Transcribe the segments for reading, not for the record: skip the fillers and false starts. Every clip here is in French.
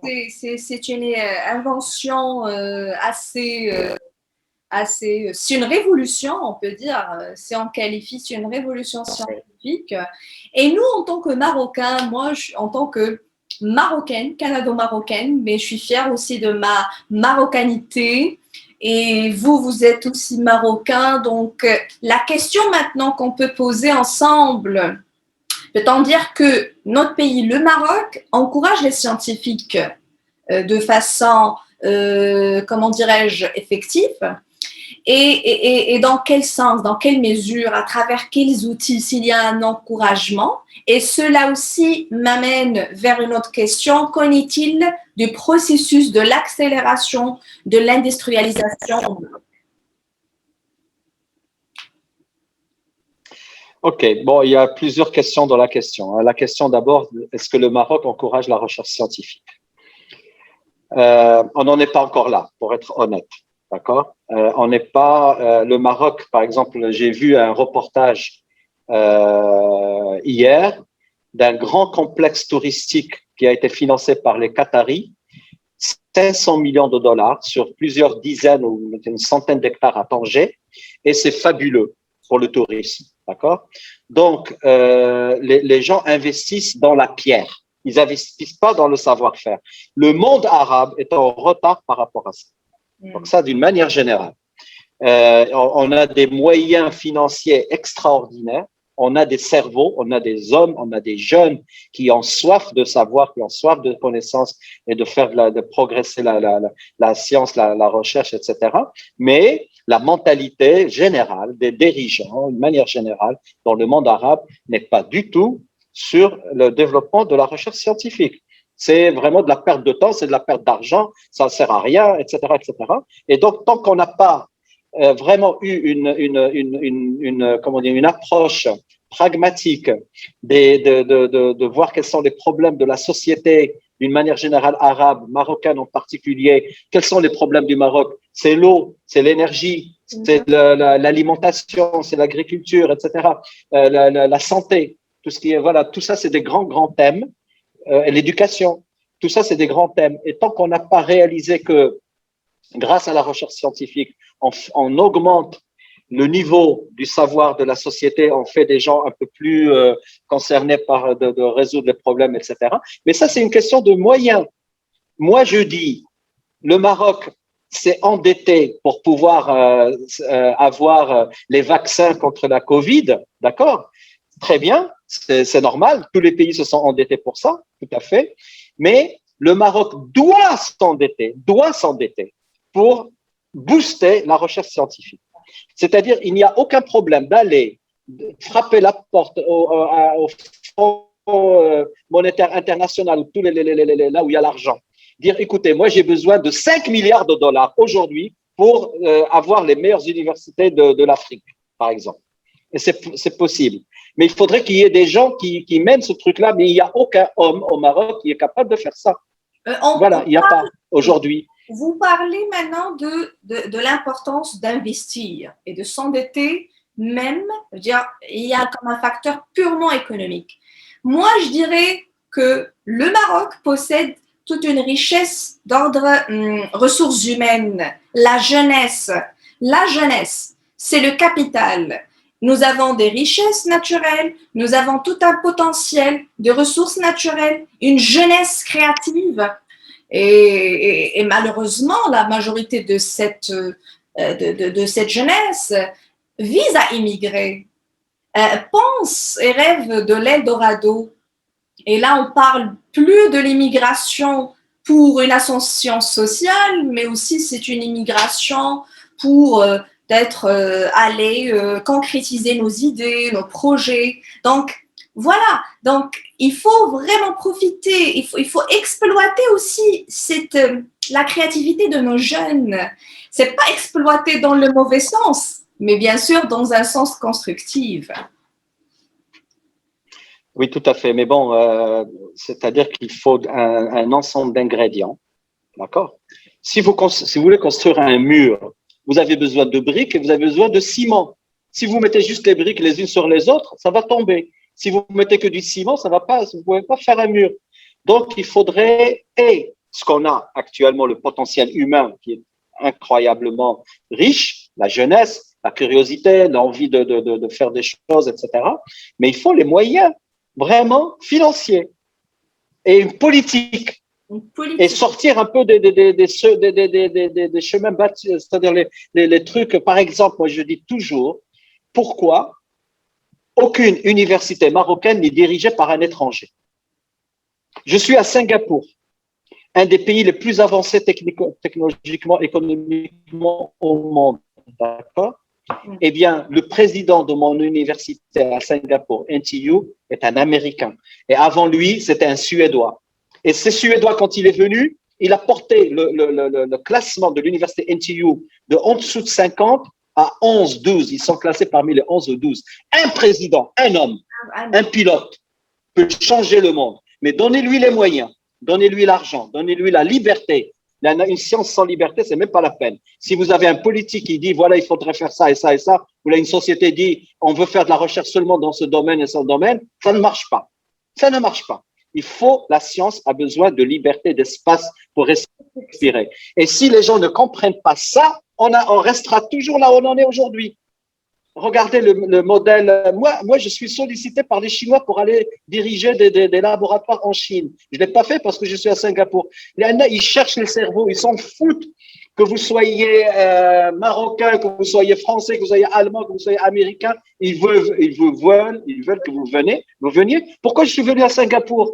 c'est une invention assez, c'est une révolution, on peut dire, si on qualifie, c'est une révolution scientifique. Et nous, en tant que Marocains, moi, en tant que Marocaine, canado-marocaine, mais je suis fière aussi de ma marocanité. Et vous, vous êtes aussi marocain. Donc, la question maintenant qu'on peut poser ensemble, peut-on dire que notre pays, le Maroc, encourage les scientifiques de façon, comment dirais-je, effective? Et dans quel sens, dans quelle mesure, à travers quels outils, s'il y a un encouragement? Et cela aussi m'amène vers une autre question. Qu'en est-il du processus de l'accélération de l'industrialisation? Ok, bon, il y a plusieurs questions dans la question. La question d'abord, est-ce que le Maroc encourage la recherche scientifique? On n'en est pas encore là, pour être honnête. D'accord. On n'est pas le Maroc, par exemple. J'ai vu un reportage hier d'un grand complexe touristique qui a été financé par les Qataris, 500 millions de dollars sur plusieurs dizaines ou une centaine d'hectares à Tanger, et c'est fabuleux pour le tourisme. D'accord. Donc les gens investissent dans la pierre. Ils n'investissent pas dans le savoir-faire. Le monde arabe est en retard par rapport à ça. Donc ça, d'une manière générale. On a des moyens financiers extraordinaires, on a des cerveaux, on a des hommes, on a des jeunes qui ont soif de savoir, qui ont soif de connaissances et de faire de progresser la science, la recherche, etc. Mais la mentalité générale des dirigeants, d'une manière générale, dans le monde arabe, n'est pas du tout sur le développement de la recherche scientifique. C'est vraiment de la perte de temps, c'est de la perte d'argent, ça ne sert à rien, etc., etc. Et donc, tant qu'on n'a pas vraiment eu une approche pragmatique de voir quels sont les problèmes de la société d'une manière générale arabe, marocaine en particulier, quels sont les problèmes du Maroc? C'est l'eau, c'est l'énergie, c'est l'alimentation, c'est l'agriculture, etc., la santé, tout ce qui est, voilà, tout ça, c'est des grands thèmes. L'éducation, tout ça, c'est des grands thèmes. Et tant qu'on n'a pas réalisé que, grâce à la recherche scientifique, on augmente le niveau du savoir de la société, on fait des gens un peu plus concernés par de résoudre les problèmes, etc. Mais ça, c'est une question de moyens. Moi, je dis, le Maroc s'est endetté pour pouvoir avoir les vaccins contre la Covid, d'accord? Très bien, c'est normal, tous les pays se sont endettés pour ça, tout à fait, mais le Maroc doit s'endetter pour booster la recherche scientifique. C'est-à-dire, il n'y a aucun problème d'aller frapper la porte au Fonds monétaire international, là où il y a l'argent, dire, écoutez, moi j'ai besoin de 5 milliards de dollars aujourd'hui pour avoir les meilleures universités de l'Afrique, par exemple. Et c'est possible. Mais il faudrait qu'il y ait des gens qui mènent ce truc-là, mais il n'y a aucun homme au Maroc qui est capable de faire ça. Voilà, il n'y a pas aujourd'hui. Vous parlez maintenant de l'importance d'investir et de s'endetter même, je veux dire, il y a comme un facteur purement économique. Moi, je dirais que le Maroc possède toute une richesse d'ordre ressources humaines, la jeunesse. La jeunesse, c'est le capital. Nous avons des richesses naturelles, nous avons tout un potentiel de ressources naturelles, une jeunesse créative. Et malheureusement, la majorité de cette jeunesse vise à immigrer, pense et rêve de l'Eldorado. Et là, on parle plus de l'immigration pour une ascension sociale, mais aussi c'est une immigration pour peut-être aller concrétiser nos idées, nos projets. Donc, voilà, donc il faut vraiment profiter, il faut exploiter aussi la créativité de nos jeunes. C'est pas exploiter dans le mauvais sens, mais bien sûr dans un sens constructif. Oui, tout à fait. Mais bon, c'est-à-dire qu'il faut un ensemble d'ingrédients. D'accord? Si vous voulez construire un mur, vous avez besoin de briques et vous avez besoin de ciment. Si vous mettez juste les briques les unes sur les autres, ça va tomber. Si vous mettez que du ciment, ça va pas, vous pouvez pas faire un mur. Donc, il faudrait ce qu'on a actuellement, le potentiel humain qui est incroyablement riche, la jeunesse, la curiosité, l'envie de faire des choses, etc. Mais il faut les moyens vraiment financiers et une politique. Et sortir un peu des chemins battus, c'est-à-dire les trucs. Par exemple, moi je dis toujours, pourquoi aucune université marocaine n'est dirigée par un étranger? Je suis à Singapour, un des pays les plus avancés technologiquement, économiquement au monde. D'accord? Eh bien, le président de mon université à Singapour, NTU, est un Américain. Et avant lui, c'était un Suédois. Et ce Suédois, quand il est venu, il a porté le classement de l'université NTU de en dessous de 50 à 11, 12. Ils sont classés parmi les 11 ou 12. Un président, un homme, un pilote peut changer le monde. Mais donnez-lui les moyens, donnez-lui l'argent, donnez-lui la liberté. Une science sans liberté, c'est même pas la peine. Si vous avez un politique qui dit, voilà, il faudrait faire ça et ça et ça, ou là, une société dit, on veut faire de la recherche seulement dans ce domaine et ce domaine, ça ne marche pas. Ça ne marche pas. La science a besoin de liberté, d'espace pour respirer. Et si les gens ne comprennent pas ça, on restera toujours là où on en est aujourd'hui. Regardez le modèle. Moi, je suis sollicité par les Chinois pour aller diriger des laboratoires en Chine. Je ne l'ai pas fait parce que je suis à Singapour. Ils cherchent les cerveaux, ils s'en foutent que vous soyez marocain, que vous soyez français, que vous soyez allemand, que vous soyez américain. Ils veulent que vous veniez. Pourquoi je suis venu à Singapour?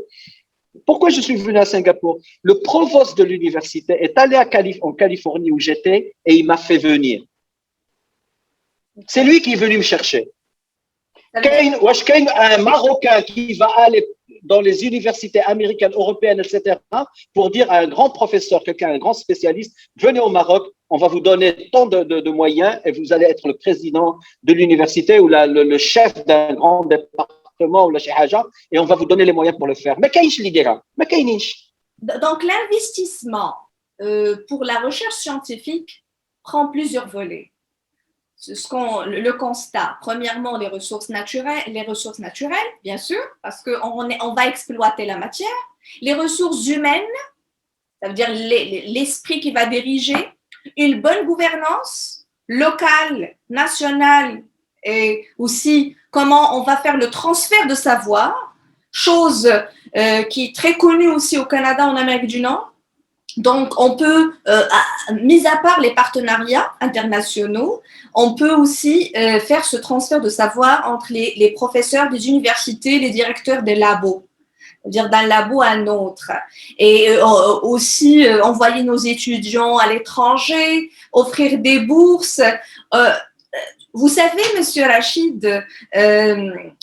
Pourquoi je suis venu à Singapour? Le provost de l'université est allé en Californie où j'étais et il m'a fait venir. C'est lui qui est venu me chercher. Un Marocain qui va aller dans les universités américaines, européennes, etc., pour dire à un grand professeur, un grand spécialiste, venez au Maroc, on va vous donner tant de moyens et vous allez être le président de l'université ou le chef d'un grand département ou la Haja, et on va vous donner les moyens pour le faire. Mais qu'est-ce que Donc, l'investissement pour la recherche scientifique prend plusieurs volets. Le constat, premièrement, les ressources naturelles, bien sûr, parce qu'on va exploiter la matière. Les ressources humaines, ça veut dire l'esprit qui va diriger, une bonne gouvernance locale, nationale, et aussi comment on va faire le transfert de savoir, chose qui est très connue aussi au Canada, en Amérique du Nord. Donc, on peut, mis à part les partenariats internationaux, on peut aussi faire ce transfert de savoir entre les professeurs des universités, les directeurs des labos, c'est-à-dire d'un labo à un autre. Et aussi envoyer nos étudiants à l'étranger, offrir des bourses. Vous savez, Monsieur Rachid,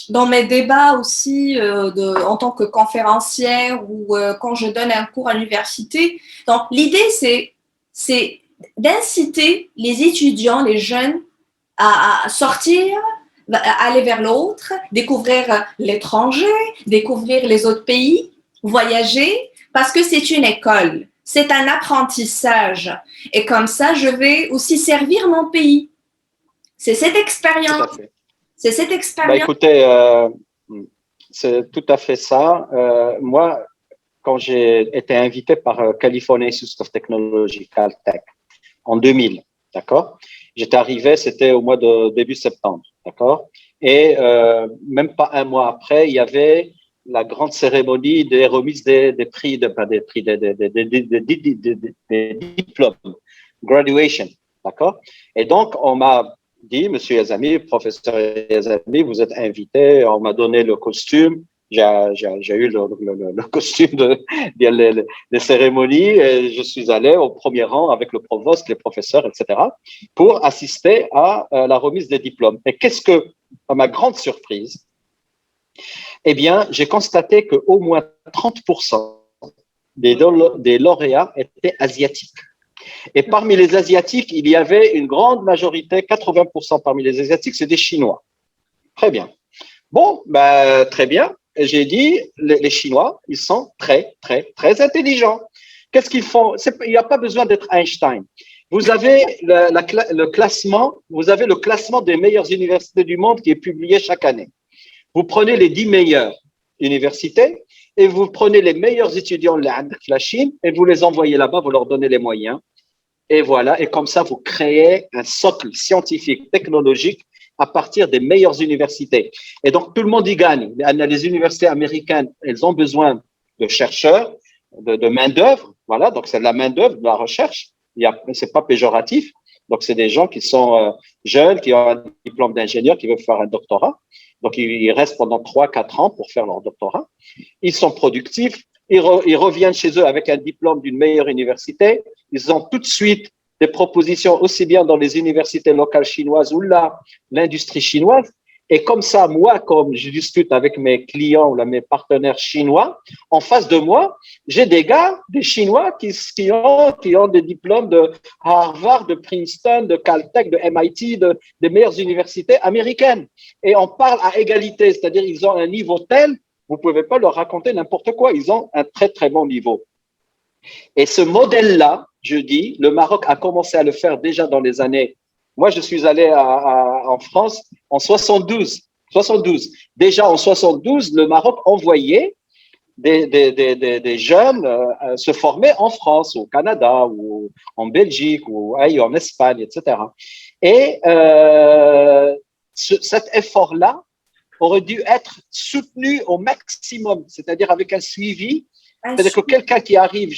dans mes débats aussi en tant que conférencière ou quand je donne un cours à l'université, donc l'idée c'est d'inciter les étudiants, les jeunes à sortir, à aller vers l'autre, découvrir l'étranger, découvrir les autres pays, voyager, parce que c'est une école, c'est un apprentissage. Et comme ça, je vais aussi servir mon pays. C'est cette expérience. C'est cette expérience. Écoutez, c'est tout à fait ça. Moi, quand j'ai été invité par California Institute of Technology, Caltech, en 2000, d'accord? J'étais arrivé, c'était au mois de début septembre, d'accord? Et même pas un mois après, il y avait la grande cérémonie des remises des prix, des diplômes, graduation, d'accord? Et donc, on m'a dit, Monsieur Yazami, professeur Yazami, vous êtes invité. On m'a donné le costume. J'ai eu le costume des cérémonies et je suis allé au premier rang avec le provost, les professeurs, etc., pour assister à la remise des diplômes. Et à ma grande surprise, eh bien, j'ai constaté qu'au moins 30% des lauréats étaient asiatiques. Et parmi les Asiatiques, il y avait une grande majorité, 80% parmi les Asiatiques, c'est des Chinois. Très bien. Bon, très bien. J'ai dit, les Chinois, ils sont très, très, très intelligents. Qu'est-ce qu'ils font? Il n'y a pas besoin d'être Einstein. Vous avez le classement des meilleures universités du monde qui est publié chaque année. Vous prenez les 10 meilleures universités et vous prenez les meilleurs étudiants de la Chine et vous les envoyez là-bas, vous leur donnez les moyens. Et voilà, et comme ça, vous créez un socle scientifique, technologique à partir des meilleures universités. Et donc, tout le monde y gagne. Les universités américaines, elles ont besoin de chercheurs, de main-d'œuvre. Voilà, donc c'est de la main-d'œuvre, de la recherche. C'est pas péjoratif. Donc, c'est des gens qui sont jeunes, qui ont un diplôme d'ingénieur, qui veulent faire un doctorat. Donc, ils restent pendant 3-4 ans pour faire leur doctorat. Ils sont productifs. Ils reviennent chez eux avec un diplôme d'une meilleure université. Ils ont tout de suite des propositions aussi bien dans les universités locales chinoises ou là, l'industrie chinoise. Et comme ça, moi, comme je discute avec mes clients ou là, mes partenaires chinois, en face de moi, j'ai des gars, des Chinois qui ont des diplômes de Harvard, de Princeton, de Caltech, de MIT, des meilleures universités américaines. Et on parle à égalité, c'est-à-dire ils ont un niveau tel, vous ne pouvez pas leur raconter n'importe quoi. Ils ont un très, très bon niveau. Et ce modèle-là, je dis, le Maroc a commencé à le faire déjà dans les années. Moi, je suis allé en France en 72. Déjà en 72, le Maroc envoyait des jeunes se former en France, au Canada, ou en Belgique, ou ailleurs, en Espagne, etc. Et cet effort-là aurait dû être soutenu au maximum, c'est-à-dire avec un suivi. C'est-à-dire que quelqu'un qui arrive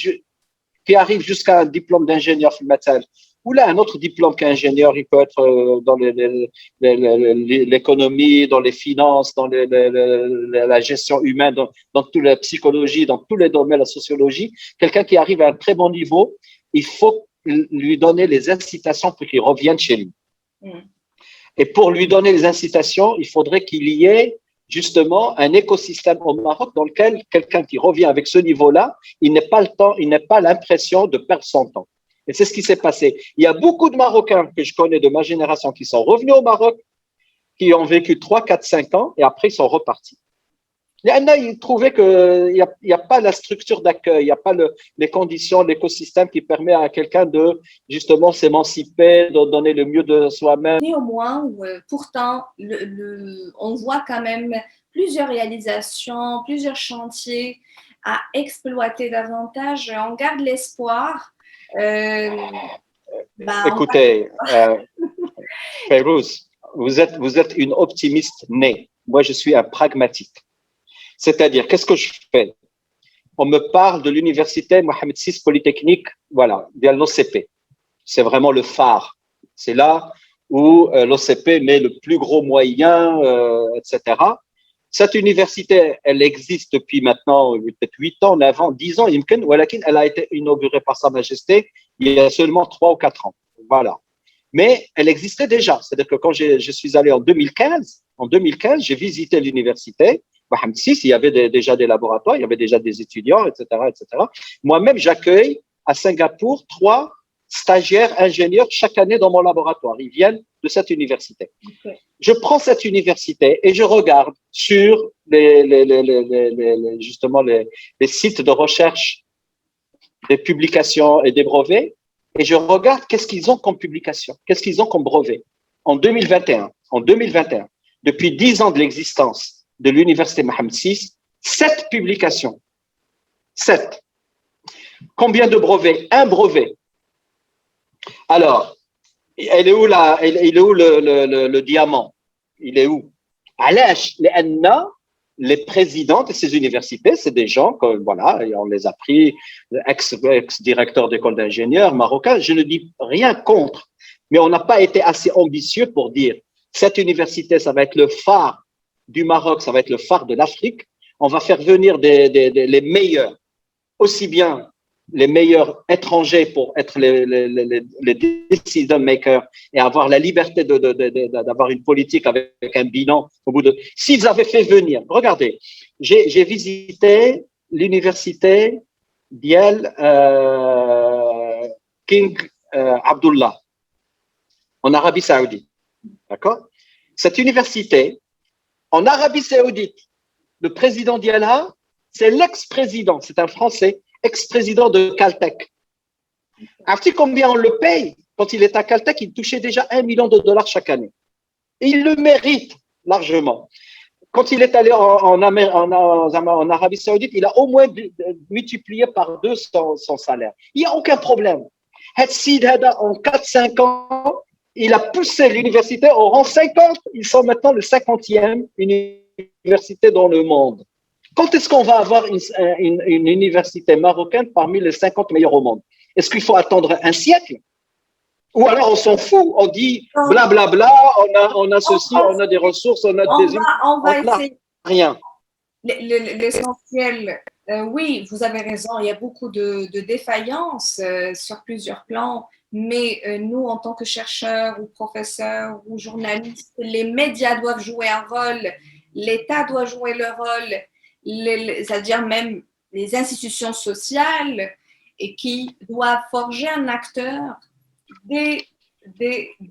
jusqu'à un diplôme d'ingénieur médecin, ou là un autre diplôme qu'ingénieur, il peut être dans l'économie, dans les finances, dans la gestion humaine, dans toute la psychologie, dans tous les domaines de la sociologie. Quelqu'un qui arrive à un très bon niveau, il faut lui donner les incitations pour qu'il revienne chez lui. Et pour lui donner les incitations, il faudrait qu'il y ait justement un écosystème au Maroc dans lequel quelqu'un qui revient avec ce niveau-là, il n'a pas l'impression de perdre son temps. Et c'est ce qui s'est passé. Il y a beaucoup de Marocains que je connais de ma génération qui sont revenus au Maroc, qui ont vécu 3, 4, 5 ans et après ils sont repartis. Ils trouvaient qu'il n'y a pas la structure d'accueil, il n'y a pas les conditions, l'écosystème qui permet à quelqu'un de justement s'émanciper, de donner le mieux de soi-même. Néanmoins, pourtant, on voit quand même plusieurs réalisations, plusieurs chantiers à exploiter davantage. On garde l'espoir. Écoutez, Fayrouz, vous êtes une optimiste née. Moi, je suis un pragmatique. C'est-à-dire, qu'est-ce que je fais? On me parle de l'université Mohamed VI Polytechnique, voilà, de l'OCP. C'est vraiment le phare. C'est là où l'OCP met le plus gros moyen, etc. Cette université, elle existe depuis maintenant peut-être 8 ans, 9 ans, 10 ans, elle a été inaugurée par Sa Majesté il y a seulement 3 ou 4 ans. Voilà. Mais elle existait déjà. C'est-à-dire que quand je suis allé en 2015, j'ai visité l'université. Mohamed VI, il y avait déjà des laboratoires, il y avait déjà des étudiants, etc., etc. Moi-même, j'accueille à Singapour 3 stagiaires ingénieurs chaque année dans mon laboratoire. Ils viennent de cette université. Okay. Je prends cette université et je regarde sur justement les sites de recherche des publications et des brevets et je regarde qu'est-ce qu'ils ont comme publication, qu'est-ce qu'ils ont comme brevet. En 2021, depuis 10 ans de l'existence de l'université Mohamed VI, 7 publications. 7. Combien de brevets? Un brevet. Alors, il est où le diamant? Il est où? Les présidents de ces universités, c'est des gens comme, voilà, on les a pris, ex-directeur d'école d'ingénieurs marocains. Je ne dis rien contre, mais on n'a pas été assez ambitieux pour dire cette université, ça va être le phare du Maroc, ça va être le phare de l'Afrique. On va faire venir les meilleurs, aussi bien les meilleurs étrangers pour être les decision makers et avoir la liberté d'avoir une politique avec un bilan au bout de. S'ils avaient fait venir, regardez, j'ai visité l'université d'Yel King Abdullah en Arabie Saoudite, d'accord? Cette université, en Arabie Saoudite, le président d'Yalha, c'est l'ex-président, c'est un Français, ex-président de Caltech. Avez-vous combien on le paye? Quand il est à Caltech, il touchait déjà $1 million chaque année. Et il le mérite largement. quand il est allé en Arabie Saoudite, il a au moins multiplié par deux son salaire. Il n'y a aucun problème. Hadsid Hada, en 4-5 ans, il a poussé l'université au rang 50. Ils sont maintenant le 50e université dans le monde. Quand est-ce qu'on va avoir une université marocaine parmi les 50 meilleurs au monde? Est-ce qu'il faut attendre un siècle? Ou alors on s'en fout, on dit blablabla, on a ceci, on a des ressources, on a des... On va n'a essayer. rien. L'essentiel, oui, vous avez raison, il y a beaucoup de défaillances sur plusieurs plans, mais nous, en tant que chercheurs ou professeurs ou journalistes, les médias doivent jouer un rôle, l'État doit jouer le rôle, c'est-à-dire même les institutions sociales, et qui doivent forger un acteur dès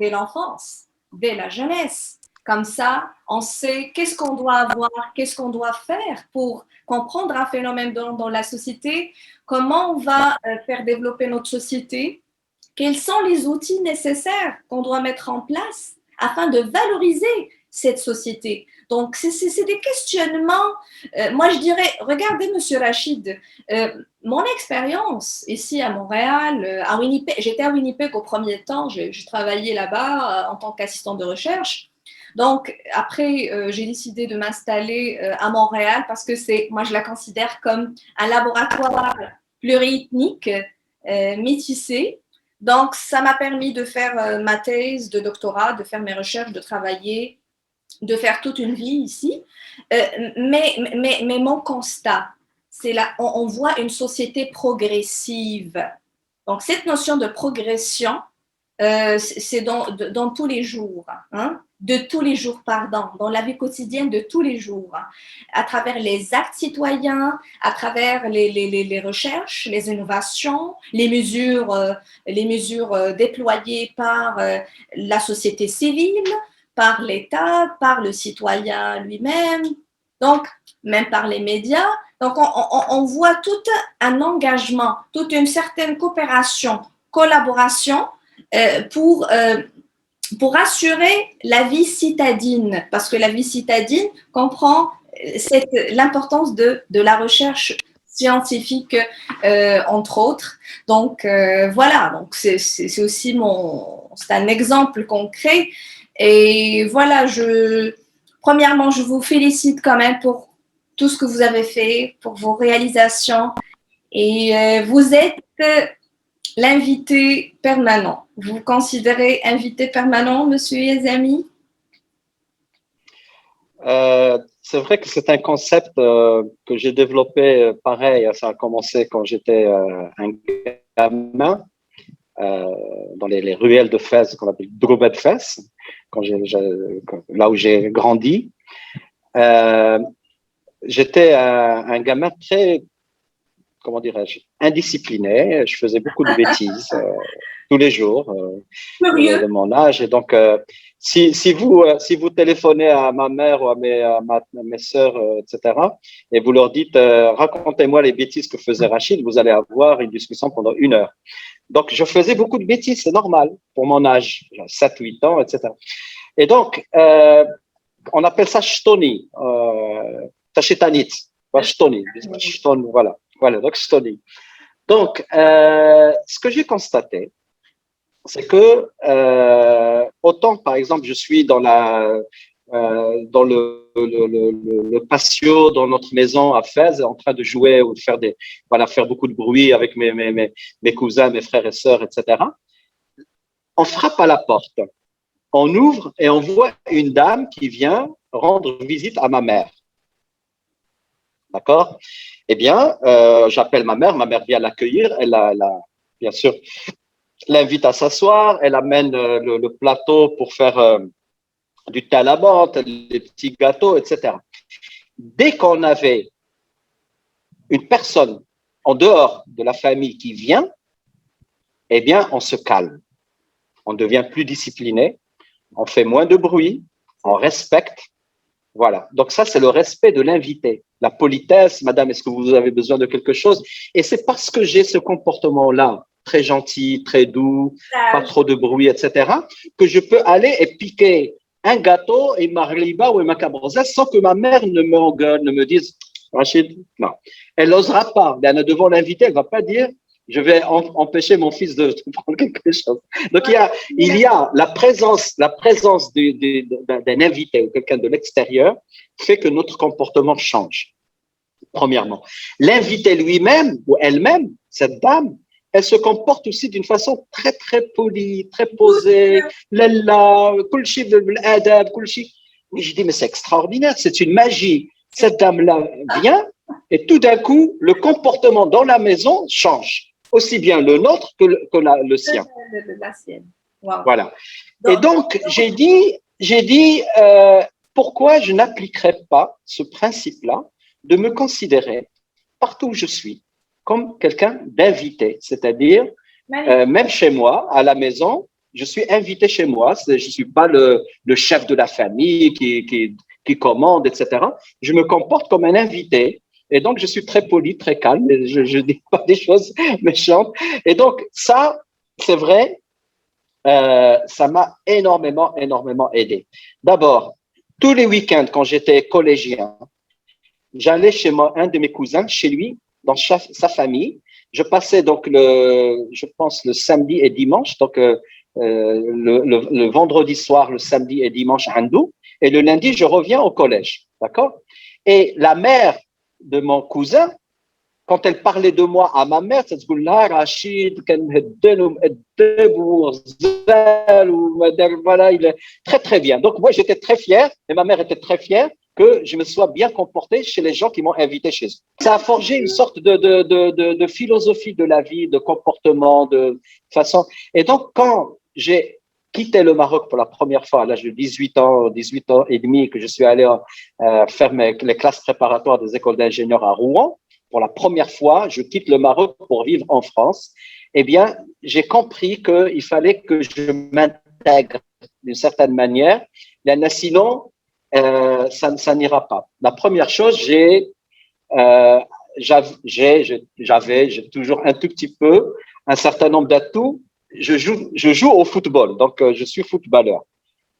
l'enfance, dès la jeunesse. Comme ça, on sait qu'est-ce qu'on doit avoir, qu'est-ce qu'on doit faire pour comprendre un phénomène dans la société, comment on va faire développer notre société, quels sont les outils nécessaires qu'on doit mettre en place afin de valoriser cette société. Donc, c'est des questionnements. Moi, je dirais, regardez, Monsieur Rachid, mon expérience ici à Montréal, à Winnipeg, j'étais à Winnipeg au premier temps, j'ai travaillé là-bas en tant qu'assistante de recherche. Donc, après, j'ai décidé de m'installer à Montréal parce que moi, je la considère comme un laboratoire pluriethnique, métissé. Donc, ça m'a permis de faire ma thèse de doctorat, de faire mes recherches, de travailler, de faire toute une vie ici. Mais mon constat, c'est là, on voit une société progressive. Donc, cette notion de progression, c'est dans tous les jours, hein, de tous les jours, pardon, dans la vie quotidienne de tous les jours, hein, à travers les actes citoyens, à travers les recherches, les innovations, les mesures déployées par la société civile, par l'État, par le citoyen lui-même, donc même par les médias. Donc on voit tout un engagement, toute une certaine coopération, collaboration pour assurer la vie citadine, parce que la vie citadine comprend l'importance de la recherche scientifique, entre autres. Donc, voilà, donc c'est aussi c'est un exemple concret. Et voilà, premièrement, je vous félicite quand même pour tout ce que vous avez fait, pour vos réalisations. Et vous êtes l'invité permanent. Vous vous considérez invité permanent, monsieur Yazami? C'est vrai que c'est un concept que j'ai développé pareil. Ça a commencé quand j'étais un gamin dans les ruelles de Fès, qu'on appelle Droubet de Fès, là où j'ai grandi. J'étais un gamin très, comment dirais-je, indiscipliné. Je faisais beaucoup de bêtises tous les jours de mon âge. Et donc, si vous téléphonez à ma mère ou à mes sœurs, etc., et vous leur dites racontez-moi les bêtises que faisait Rachid, vous allez avoir une discussion pendant 1 heure. Donc, je faisais beaucoup de bêtises, c'est normal pour mon âge, 7-8 ans, etc. Et donc, on appelle ça shtoni, tachetanit, shtoni, voilà. Voilà, donc shtoni. Donc, ce que j'ai constaté, c'est que autant, par exemple, je suis dans le patio dans notre maison à Fès, en train de jouer ou de faire beaucoup de bruit avec mes cousins, mes frères et sœurs, etc. On frappe à la porte, on ouvre et on voit une dame qui vient rendre visite à ma mère. D'accord? Eh bien, j'appelle ma mère vient l'accueillir, bien sûr, l'invite à s'asseoir, elle amène le plateau pour faire du thé à la menthe, des petits gâteaux, etc. Dès qu'on avait une personne en dehors de la famille qui vient, eh bien, on se calme. On devient plus discipliné, on fait moins de bruit, on respecte. Voilà. Donc ça, c'est le respect de l'invité. La politesse, madame, est-ce que vous avez besoin de quelque chose? Et c'est parce que j'ai ce comportement-là, très gentil, très doux, pas trop de bruit, etc., que je peux aller et piquer un gâteau et marliba ou un macabre sans que ma mère ne m'engueule, ne me dise, Rachid, non. Elle n'osera pas. Devant l'invité, elle ne va pas dire, je vais empêcher mon fils de prendre quelque chose. Donc, il y a la présence d'un invité ou quelqu'un de l'extérieur fait que notre comportement change. Premièrement. L'invité lui-même ou elle-même, cette dame, elle se comporte aussi d'une façon très, très polie, très posée. Lalla, kulchi adab, kulchi. Mais je dis, mais c'est extraordinaire, c'est une magie. Cette dame-là vient et tout d'un coup, le comportement dans la maison change. Aussi bien le nôtre que le sien. La sienne. Wow. Voilà. Et donc, j'ai dit pourquoi je n'appliquerais pas ce principe-là de me considérer partout où je suis comme quelqu'un d'invité, c'est-à-dire même chez moi, à la maison, je suis invité chez moi, je ne suis pas le chef de la famille qui commande, etc. Je me comporte comme un invité et donc je suis très poli, très calme, et je ne dis pas des choses méchantes. Et donc ça, c'est vrai, ça m'a énormément aidé. D'abord, tous les week-ends, quand j'étais collégien, j'allais chez moi, un de mes cousins, chez lui, dans sa famille. Je passais donc je pense le samedi et dimanche, donc le vendredi soir, le samedi et dimanche à Andou, et le lundi, je reviens au collège, d'accord? Et la mère de mon cousin, quand elle parlait de moi à ma mère, ça se dit là, Rachid, voilà, il est très très bien. Donc moi j'étais très fier, et ma mère était très fière que je me sois bien comporté chez les gens qui m'ont invité chez eux. Ça a forgé une sorte de philosophie de la vie, de comportement, de façon. Et donc, quand j'ai quitté le Maroc pour la première fois à l'âge de 18 ans et demi, que je suis allé faire les classes préparatoires des écoles d'ingénieurs à Rouen, pour la première fois, je quitte le Maroc pour vivre en France, eh bien, j'ai compris qu'il fallait que je m'intègre d'une certaine manière. Sinon, ça n'ira pas. La première chose, j'avais toujours un tout petit peu, un certain nombre d'atouts. Je joue au football, donc je suis footballeur.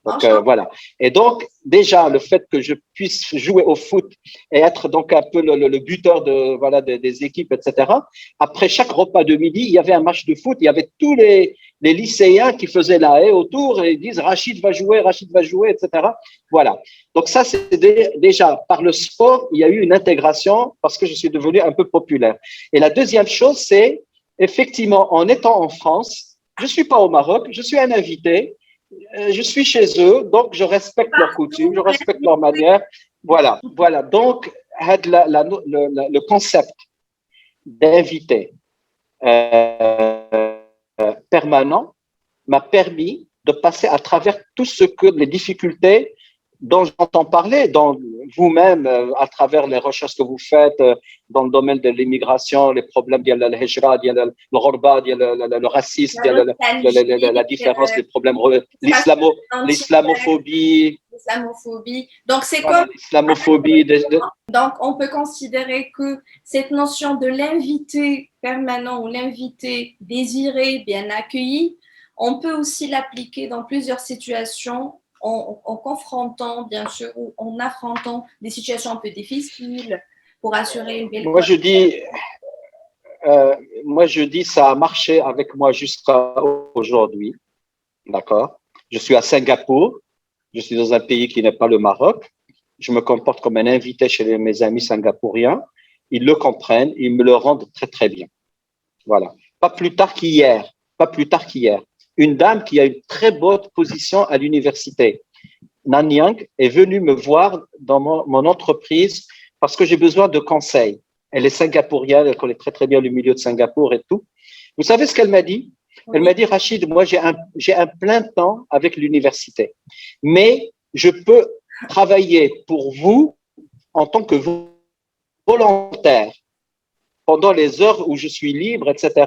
Donc voilà. Et donc déjà le fait que je puisse jouer au foot et être donc un peu le buteur des équipes, etc. Après chaque repas de midi, il y avait un match de foot. Il y avait tous les lycéens qui faisaient la haie autour et ils disent Rachid va jouer, etc. Voilà. Donc ça c'est déjà par le sport, il y a eu une intégration parce que je suis devenu un peu populaire. Et la deuxième chose, c'est effectivement en étant en France, je suis pas au Maroc, je suis un invité. Je suis chez eux, donc je respecte leurs coutumes, je respecte leurs manières. Voilà. Donc, le concept d'invité permanent m'a permis de passer à travers tout ce que les difficultés dont j'entends parler, dont vous-même, à travers les recherches que vous faites dans le domaine de l'immigration, les problèmes, il y a le hijra, il y a le ghorba, il y a le racisme, il y a la différence, les problèmes, l'islamophobie. Donc, c'est comme… L'islamophobie. Donc, on peut considérer que cette notion de l'invité permanent ou l'invité désiré, bien accueilli, on peut aussi l'appliquer dans plusieurs situations en confrontant, bien sûr, ou en affrontant des situations un peu difficiles pour assurer une belle… Moi, je dis, ça a marché avec moi jusqu'à aujourd'hui. D'accord? Je suis à Singapour. Je suis dans un pays qui n'est pas le Maroc. Je me comporte comme un invité chez mes amis singapouriens. Ils le comprennent. Ils me le rendent très, très bien. Voilà. Pas plus tard qu'hier. Une dame qui a une très bonne position à l'université, Nanyang, est venue me voir dans mon entreprise parce que j'ai besoin de conseils. Elle est singapourienne, elle connaît très, très bien le milieu de Singapour et tout. Vous savez ce qu'elle m'a dit? Elle m'a dit, Rachid, moi, j'ai un plein temps avec l'université, mais je peux travailler pour vous en tant que volontaire pendant les heures où je suis libre, etc.,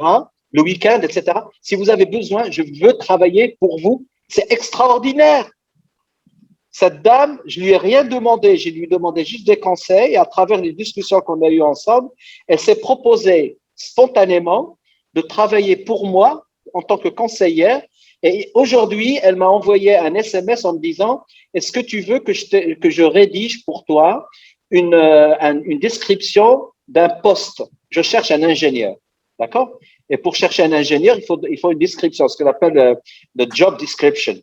le week-end, etc. Si vous avez besoin, je veux travailler pour vous. C'est extraordinaire. Cette dame, je lui ai rien demandé, je lui ai demandé juste des conseils. Et à travers les discussions qu'on a eues ensemble, elle s'est proposée spontanément de travailler pour moi en tant que conseillère Et aujourd'hui, elle m'a envoyé un SMS en me disant, est-ce que tu veux que je rédige pour toi une description d'un poste? Je cherche un ingénieur. D'accord? Et pour chercher un ingénieur, il faut une description, ce qu'on appelle le job description.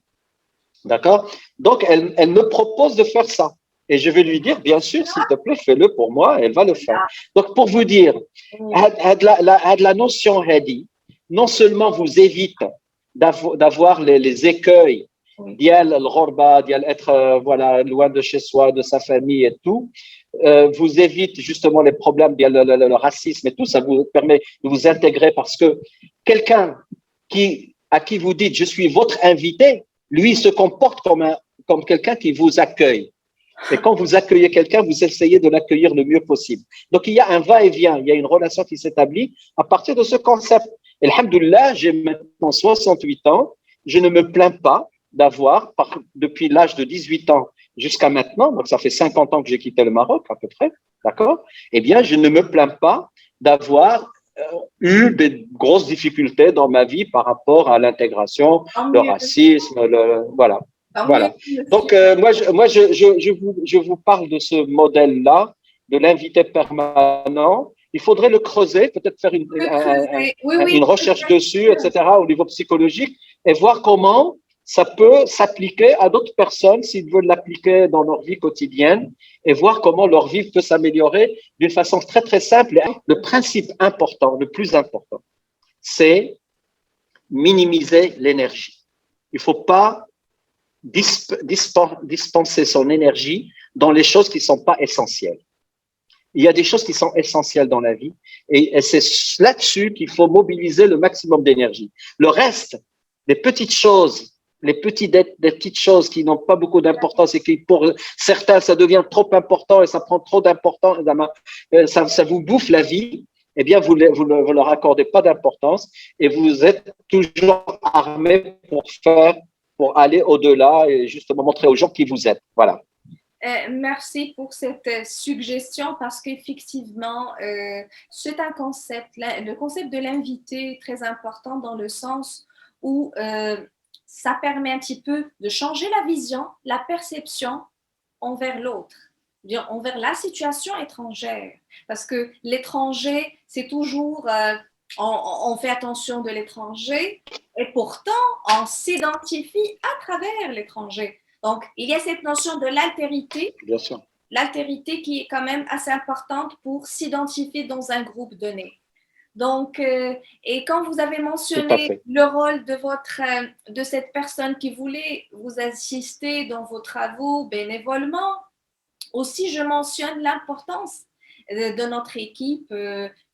D'accord? Donc, elle me propose de faire ça. Et je vais lui dire, bien sûr, s'il te plaît, fais-le pour moi, elle va le faire. Donc, pour vous dire, la notion Hadi, non seulement vous évite d'avoir les écueils, d'y être voilà, loin de chez soi, de sa famille et tout, vous évite justement les problèmes, le racisme et tout, ça vous permet de vous intégrer parce que quelqu'un à qui vous dites, je suis votre invité, lui se comporte comme quelqu'un qui vous accueille. Et quand vous accueillez quelqu'un, vous essayez de l'accueillir le mieux possible. Donc, il y a un va-et-vient, il y a une relation qui s'établit à partir de ce concept. Et alhamdoulilah, j'ai maintenant 68 ans, je ne me plains pas d'avoir, depuis l'âge de 18 ans jusqu'à maintenant, donc ça fait 50 ans que j'ai quitté le Maroc à peu près, d'accord? Eh bien, je ne me plains pas d'avoir eu des grosses difficultés dans ma vie par rapport à l'intégration, le racisme, voilà. Voilà. Donc, moi, je vous parle de ce modèle-là, de l'invité permanent. Il faudrait le creuser, peut-être faire une recherche dessus, etc., au niveau psychologique, et voir comment ça peut s'appliquer à d'autres personnes s'ils veulent l'appliquer dans leur vie quotidienne et voir comment leur vie peut s'améliorer d'une façon très, très simple. Le principe important, le plus important, c'est minimiser l'énergie. Il ne faut pas dispenser son énergie dans les choses qui ne sont pas essentielles. Il y a des choses qui sont essentielles dans la vie et c'est là-dessus qu'il faut mobiliser le maximum d'énergie. Le reste, les petites choses, des petites choses qui n'ont pas beaucoup d'importance et qui pour certains ça devient trop important et ça prend trop d'importance, ça vous bouffe la vie, eh bien vous leur accordez pas d'importance et vous êtes toujours armé pour aller au-delà et justement montrer aux gens qui vous êtes. Voilà. Merci pour cette suggestion parce qu'effectivement, c'est un concept, le concept de l'invité est très important dans le sens où ça permet un petit peu de changer la vision, la perception envers l'autre, envers la situation étrangère. Parce que l'étranger, c'est toujours, on fait attention de l'étranger et pourtant, on s'identifie à travers l'étranger. Donc, il y a cette notion de l'altérité. Bien sûr. L'altérité qui est quand même assez importante pour s'identifier dans un groupe donné. Donc, et quand vous avez mentionné le rôle de cette personne qui voulait vous assister dans vos travaux bénévolement, aussi je mentionne l'importance de notre équipe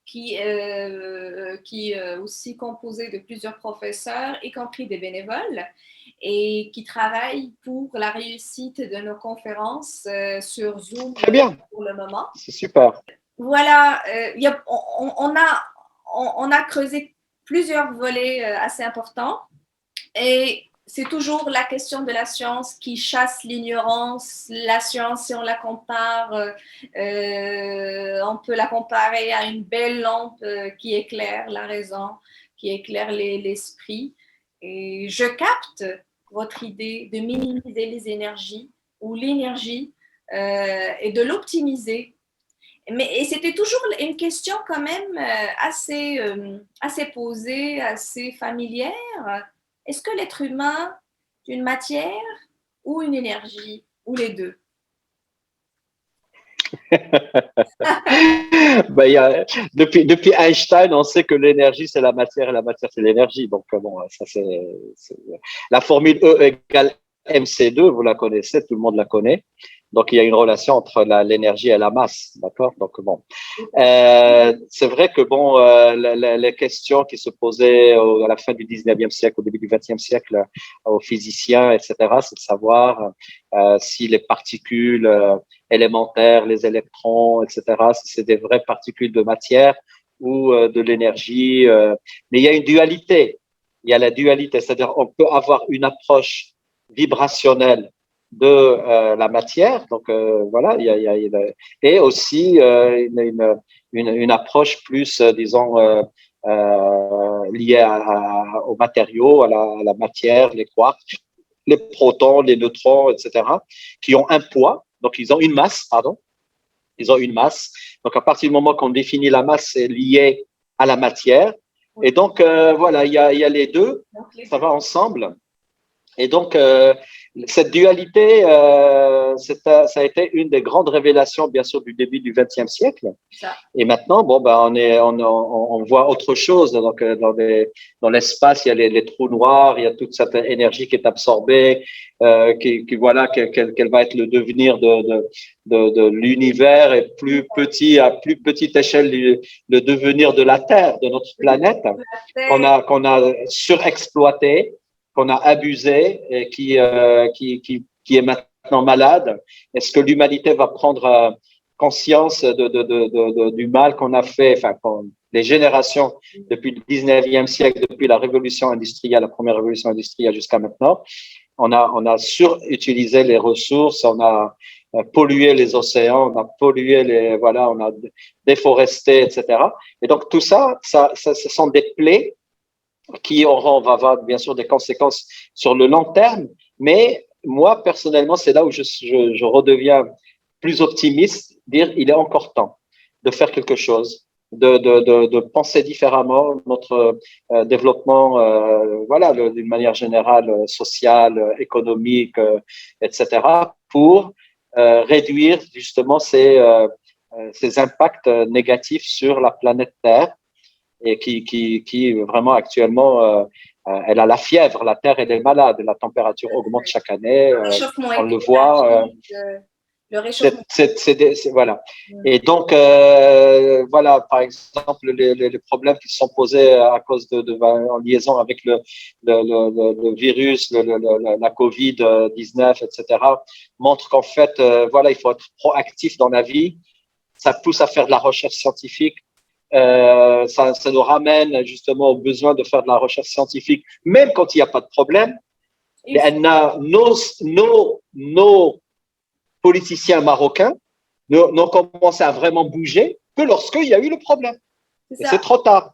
qui est aussi composée de plusieurs professeurs, y compris des bénévoles, et qui travaillent pour la réussite de nos conférences sur Zoom. Très bien. Pour le moment. C'est super. Voilà, on a creusé plusieurs volets assez importants et c'est toujours la question de la science qui chasse l'ignorance. La science, si on la compare, on peut la comparer à une belle lampe qui éclaire la raison, qui éclaire l'esprit. Et je capte votre idée de minimiser les énergies ou l'énergie et de l'optimiser. Et c'était toujours une question quand même assez posée, assez familière. Est-ce que l'être humain est une matière ou une énergie, ou les deux? Depuis Einstein, on sait que l'énergie, c'est la matière et la matière, c'est l'énergie. Donc, bon, ça, c'est la formule E égale MC2, vous la connaissez, tout le monde la connaît. Donc, il y a une relation entre l'énergie et la masse, d'accord? Donc, bon, c'est vrai que bon, les questions qui se posaient à la fin du 19e siècle, au début du 20e siècle, aux physiciens, etc., c'est de savoir si les particules élémentaires, les électrons, etc., si c'est des vraies particules de matière ou de l'énergie. Mais il y a une dualité. Il y a la dualité, c'est-à-dire on peut avoir une approche vibrationnelle de la matière, donc voilà, et aussi une approche plus, disons, liés aux matériaux, à la matière, les quarks, les protons, les neutrons, etc., qui ont un poids, donc ils ont une masse, pardon, ils ont une masse. Donc à partir du moment qu'on définit la masse, c'est lié à la matière. Et donc voilà, il y a les deux, ça va ensemble. Et donc, cette dualité, ça a été une des grandes révélations, bien sûr, du début du XXe siècle. Et maintenant, bon, ben, on voit autre chose. Donc, dans l'espace, il y a les trous noirs, il y a toute cette énergie qui est absorbée, voilà, quel va être le devenir de l'univers et plus petit, à plus petite échelle, le devenir de la Terre, de notre planète, qu'on a surexploité, qu'on a abusé et qui est maintenant malade. Est-ce que l'humanité va prendre conscience du mal qu'on a fait, enfin, les générations depuis le 19e siècle, depuis la révolution industrielle, la première révolution industrielle jusqu'à maintenant? On a surutilisé les ressources, on a pollué les océans, on a pollué on a déforesté, etc. Et donc, tout ça, ce sont des plaies qui auront, va avoir bien sûr des conséquences sur le long terme, mais moi, personnellement, c'est là où je redeviens plus optimiste, dire il est encore temps de faire quelque chose, de penser différemment notre développement, voilà, d'une manière générale, sociale, économique, etc., pour réduire justement ces impacts négatifs sur la planète Terre et qui vraiment actuellement, elle a la fièvre, la Terre elle est malade, la température augmente chaque année, on le voit. Le réchauffement. Voilà. Et donc, voilà, par exemple, les problèmes qui se sont posés à cause en liaison avec le virus, la Covid-19, etc., montrent qu'en fait, voilà, il faut être proactif dans la vie. Ça pousse à faire de la recherche scientifique. Ça nous ramène justement au besoin de faire de la recherche scientifique, même quand il n'y a pas de problème. Nos politiciens marocains n'ont commencé à vraiment bouger que lorsqu'il y a eu le problème. Et c'est trop tard.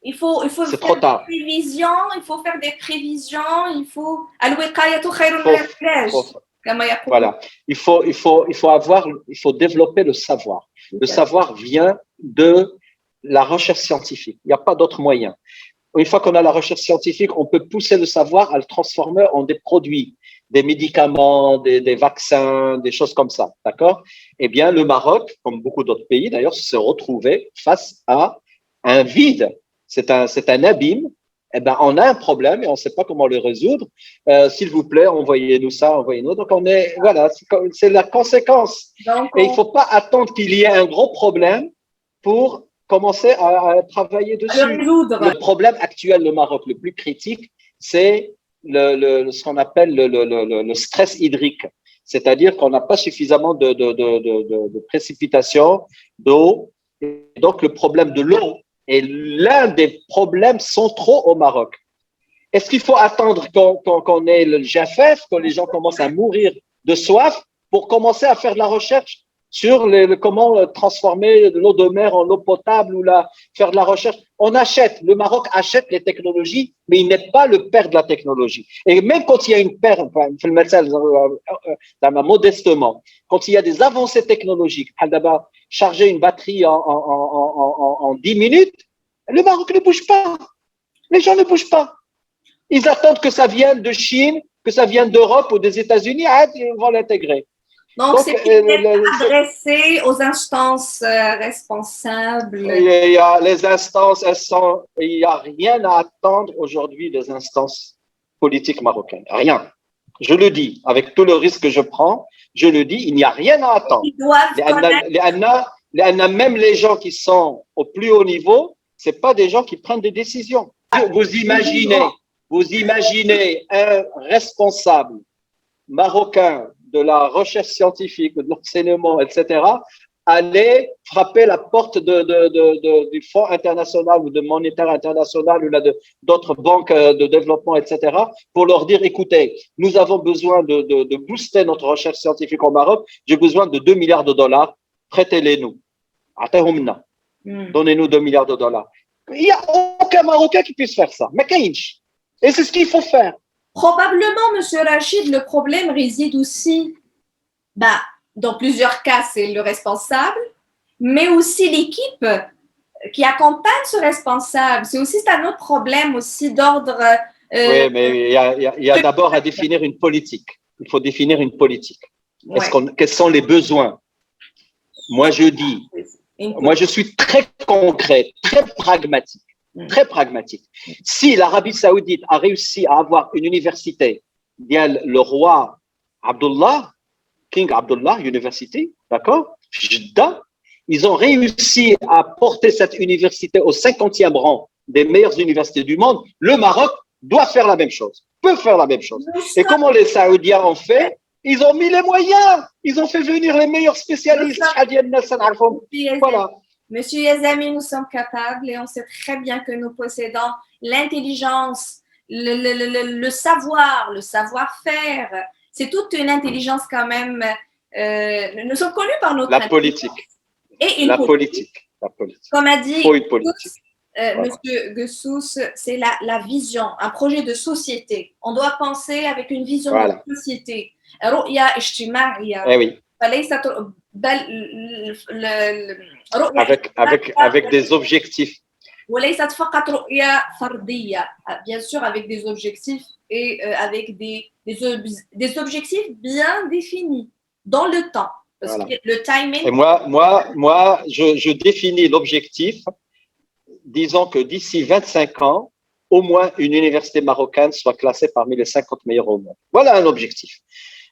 Il faut faire des prévisions, il faut faire des prévisions, il faut… Voilà. Il faut développer le savoir. Le savoir vient de la recherche scientifique. Il n'y a pas d'autre moyen. Une fois qu'on a la recherche scientifique, on peut pousser le savoir à le transformer en des produits, des médicaments, des vaccins, des choses comme ça. D'accord? Eh bien, le Maroc, comme beaucoup d'autres pays d'ailleurs, se retrouvé face à un vide. C'est un abîme. Eh ben, on a un problème et on ne sait pas comment le résoudre. S'il vous plaît, envoyez-nous ça, envoyez-nous. Donc, voilà, c'est la conséquence. Et il ne faut pas attendre qu'il y ait un gros problème pour commencer à travailler dessus. Le problème actuel, le Maroc, le plus critique, c'est ce qu'on appelle le stress hydrique. C'est-à-dire qu'on n'a pas suffisamment de précipitations, d'eau. Donc, le problème de l'eau est l'un des problèmes centraux au Maroc. Est-ce qu'il faut attendre qu'on ait le GFF, que les gens commencent à mourir de soif pour commencer à faire de la recherche sur comment transformer l'eau de mer en eau potable ou faire de la recherche? Le Maroc achète les technologies, mais il n'est pas le père de la technologie. Et même quand il y a une perte, modestement, quand il y a des avancées technologiques, d'abord charger une batterie en 10 minutes, le Maroc ne bouge pas. Les gens ne bougent pas. Ils attendent que ça vienne de Chine, que ça vienne d'Europe ou des États-Unis, ils vont l'intégrer. Donc c'est adressé aux instances responsables. Il y a les instances, il n'y a rien à attendre aujourd'hui des instances politiques marocaines. Rien. Je le dis, avec tout le risque que je prends, je le dis, il n'y a rien à attendre. Ils doivent même les gens qui sont au plus haut niveau, ce pas des gens qui prennent des décisions. Vous imaginez un responsable marocain de la recherche scientifique, de l'enseignement, etc., aller frapper la porte du Fonds international ou de monétaire international ou d'autres banques de développement, etc., pour leur dire, écoutez, nous avons besoin de booster notre recherche scientifique au Maroc, j'ai besoin de 2 milliards de dollars, prêtez-les-nous. Donnez-nous 2 milliards de dollars. Il n'y a aucun Marocain qui puisse faire ça. Mais qu'est-ce et c'est ce qu'il faut faire. Probablement, Monsieur Rachid, le problème réside aussi, bah, dans plusieurs cas, c'est le responsable, mais aussi l'équipe qui accompagne ce responsable. C'est un autre problème aussi d'ordre. Oui, mais il y a d'abord à définir une politique. Il faut définir une politique. Ouais. Quels sont les besoins? Moi, je suis très concret, très pragmatique. Très pragmatique. Si l'Arabie Saoudite a réussi à avoir une université, bien le roi Abdullah, King Abdullah University, d'accord, Jeddah, ils ont réussi à porter cette université au 50e rang des meilleures universités du monde. Le Maroc doit faire la même chose, peut faire la même chose. Et comment les Saoudiens ont fait? Ils ont mis les moyens, ils ont fait venir les meilleurs spécialistes. Voilà. Monsieur Yazami, nous sommes capables et on sait très bien que nous possédons l'intelligence, le savoir, le savoir-faire. C'est toute une intelligence quand même. Nous sommes connus par notre politique. Et la politique. Comme a dit voilà. Monsieur Gessous, c'est la vision, un projet de société. On doit penser avec une vision de société. Eh oui. Avec des objectifs. Bien sûr, avec des objectifs et avec des objectifs bien définis dans le temps. Parce que le timing. Et moi je définis l'objectif. Disons que d'ici 25 ans, au moins une université marocaine soit classée parmi les 50 meilleures au monde. Voilà un objectif.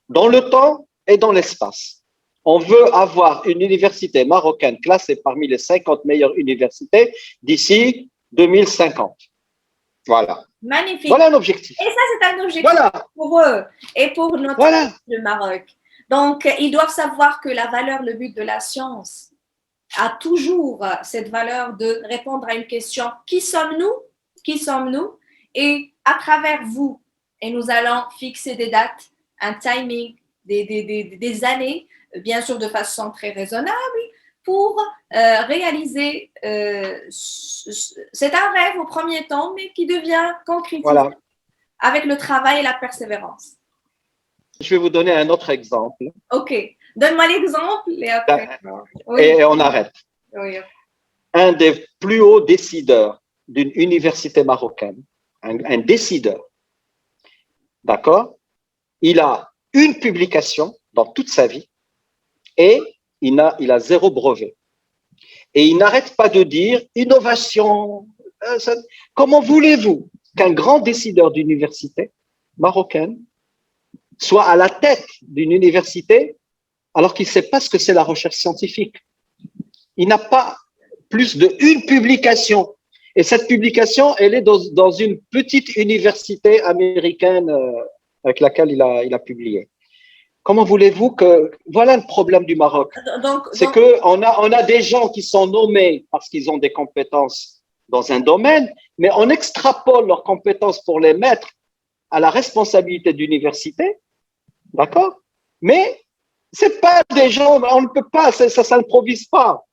Dans le temps et dans l'espace. On veut avoir une université marocaine classée parmi les 50 meilleures universités d'ici 2050. Voilà. Magnifique. Voilà un objectif. Et ça, c'est un objectif pour eux et pour le Maroc. Donc, ils doivent savoir que la valeur, le but de la science a toujours cette valeur de répondre à une question. Qui sommes-nous? Qui sommes-nous? Et à travers vous, et nous allons fixer des dates, un timing, des années, bien sûr de façon très raisonnable, pour réaliser, c'est un rêve au premier temps, mais qui devient concret avec le travail et la persévérance. Je vais vous donner un autre exemple. Ok, donne-moi l'exemple et après. Et on arrête. Oui. Un des plus hauts décideurs d'une université marocaine, un décideur, d'accord, il a une publication dans toute sa vie et il a 0 brevet. Et il n'arrête pas de dire innovation. Comment voulez-vous qu'un grand décideur d'université marocaine soit à la tête d'une université alors qu'il ne sait pas ce que c'est la recherche scientifique? Il n'a pas plus d'une publication. Et cette publication, elle est dans une petite université américaine avec laquelle il a publié. Comment voulez-vous que… Voilà le problème du Maroc. C'est qu'on a des gens qui sont nommés parce qu'ils ont des compétences dans un domaine, mais on extrapole leurs compétences pour les mettre à la responsabilité d'université. D'accord? Mais c'est pas des gens, on ne peut pas, ça s'improvise pas.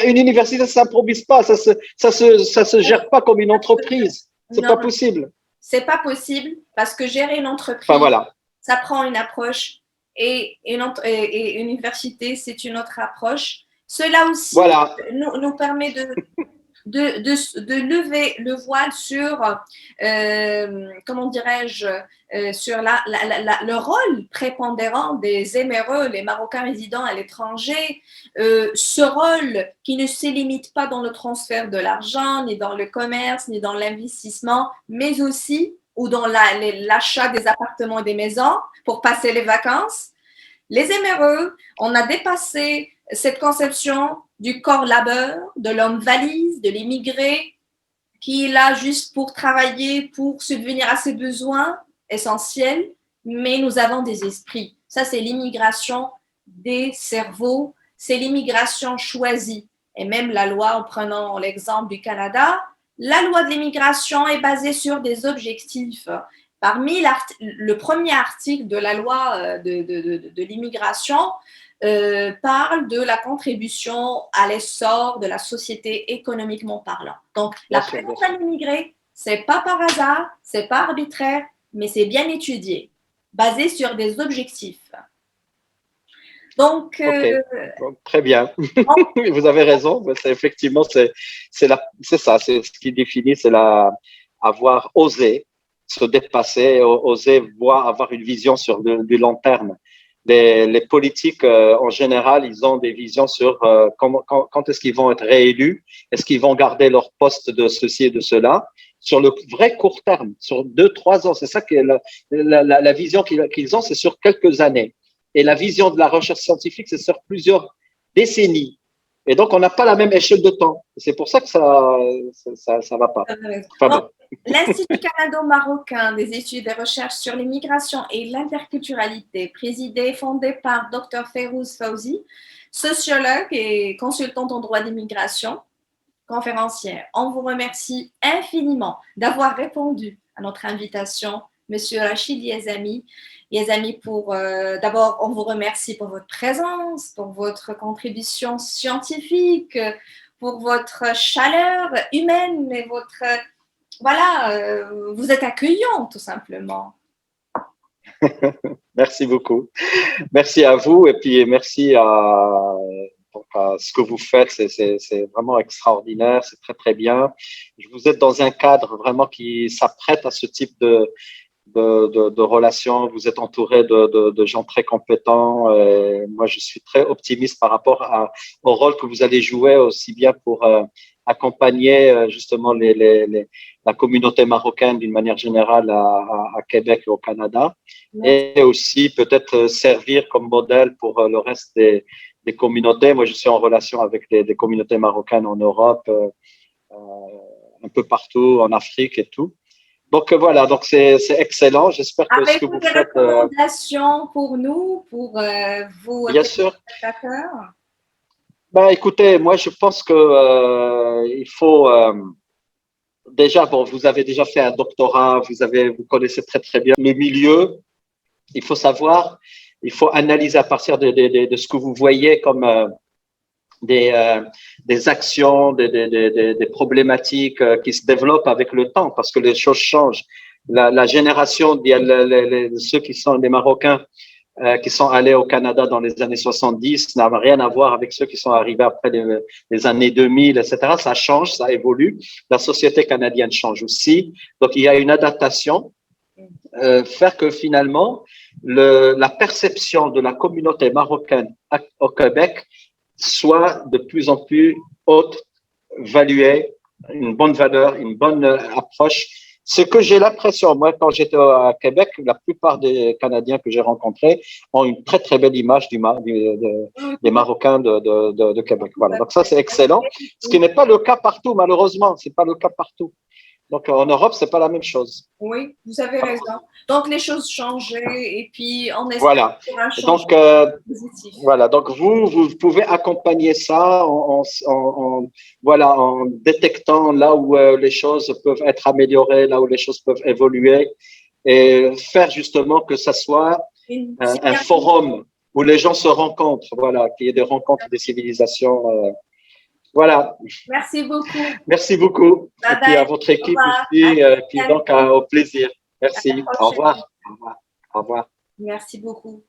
Une université, ça s'improvise pas, ça se gère pas comme une entreprise. C'est pas possible. C'est pas possible parce que gérer une entreprise, ça prend une approche et une université, c'est une autre approche. Cela aussi nous permet de lever le voile sur, comment dirais-je, sur le rôle prépondérant des émireux, les Marocains résidant à l'étranger, ce rôle qui ne se limite pas dans le transfert de l'argent, ni dans le commerce, ni dans l'investissement, mais aussi ou dans l'achat des appartements et des maisons pour passer les vacances. Les émireux, on a dépassé cette conception du corps labeur, de l'homme valise, de l'immigré qui est là juste pour travailler, pour subvenir à ses besoins essentiels, mais nous avons des esprits. Ça, c'est l'immigration des cerveaux, c'est l'immigration choisie. Et même la loi, en prenant l'exemple du Canada, la loi de l'immigration est basée sur des objectifs. Parmi le premier article de la loi de l'immigration parle de la contribution à l'essor de la société économiquement parlant. Donc, la présence d'un immigré, ce n'est pas par hasard, ce n'est pas arbitraire, mais c'est bien étudié, basé sur des objectifs. Donc, très bien. Vous avez raison. Effectivement, c'est ça. C'est ce qui définit, c'est avoir osé se dépasser, oser avoir une vision sur du long terme. Les politiques, en général, ils ont des visions sur quand est-ce qu'ils vont être réélus, est-ce qu'ils vont garder leur poste de ceci et de cela. Sur le vrai court terme, sur 2-3 ans, c'est ça que la vision qu'ils ont, c'est sur quelques années. Et la vision de la recherche scientifique, c'est sur plusieurs décennies. Et donc, on n'a pas la même échelle de temps. C'est pour ça que ça va pas. L'Institut canado-marocain des études et recherches sur l'immigration et l'interculturalité, présidé et fondé par Dr Fairouz Fawzi, sociologue et consultante en droit d'immigration, conférencière. On vous remercie infiniment d'avoir répondu à notre invitation, Monsieur Rachid Yazami. D'abord, on vous remercie pour votre présence, pour votre contribution scientifique, pour votre chaleur humaine et votre… Voilà, vous êtes accueillant, tout simplement. Merci beaucoup. Merci à vous et puis merci à ce que vous faites. C'est vraiment extraordinaire, c'est très, très bien. Vous êtes dans un cadre vraiment qui s'apprête à ce type de relations. Vous êtes entouré de gens très compétents. Et moi, je suis très optimiste par rapport au rôle que vous allez jouer, aussi bien pour accompagner justement la communauté marocaine d'une manière générale à Québec et au Canada, et aussi peut-être servir comme modèle pour le reste des communautés. Moi, je suis en relation avec des communautés marocaines en Europe, un peu partout, en Afrique et tout. Donc voilà, donc c'est excellent. J'espère que ce que vous faites… Avez-vous des recommandations pour nous, pour vos spectateurs? Ben, écoutez, moi je pense que il faut déjà, bon, vous avez déjà fait un doctorat, vous connaissez très très bien le milieu. Il faut savoir, il faut analyser à partir de ce que vous voyez comme des actions, des problématiques qui se développent avec le temps, parce que les choses changent. La génération, il y a ceux qui sont des Marocains qui sont allés au Canada dans les années 70 n'a rien à voir avec ceux qui sont arrivés après les années 2000, etc. Ça change, ça évolue. La société canadienne change aussi. Donc, il y a une adaptation. Faire que finalement, la perception de la communauté marocaine au Québec soit de plus en plus haute, valuée, une bonne valeur, une bonne approche. Ce que j'ai l'impression, moi, quand j'étais à Québec, la plupart des Canadiens que j'ai rencontrés ont une très, très belle image des Marocains de Québec. Voilà. Donc ça, c'est excellent. Ce qui n'est pas le cas partout, malheureusement. C'est pas le cas partout. Donc, en Europe, c'est pas la même chose. Oui, vous avez raison. Donc, les choses changeaient et puis on espère voilà. Un changement positif. Voilà. Donc, vous pouvez accompagner ça en détectant là où les choses peuvent être améliorées, là où les choses peuvent évoluer, et faire justement que ça soit un forum où les gens se rencontrent. Voilà, qu'il y ait des rencontres des civilisations. Voilà. Merci beaucoup. Merci beaucoup. Bye et puis à votre équipe aussi. Puis donc, au plaisir. Merci. Au revoir. Au revoir. Au revoir. Merci beaucoup.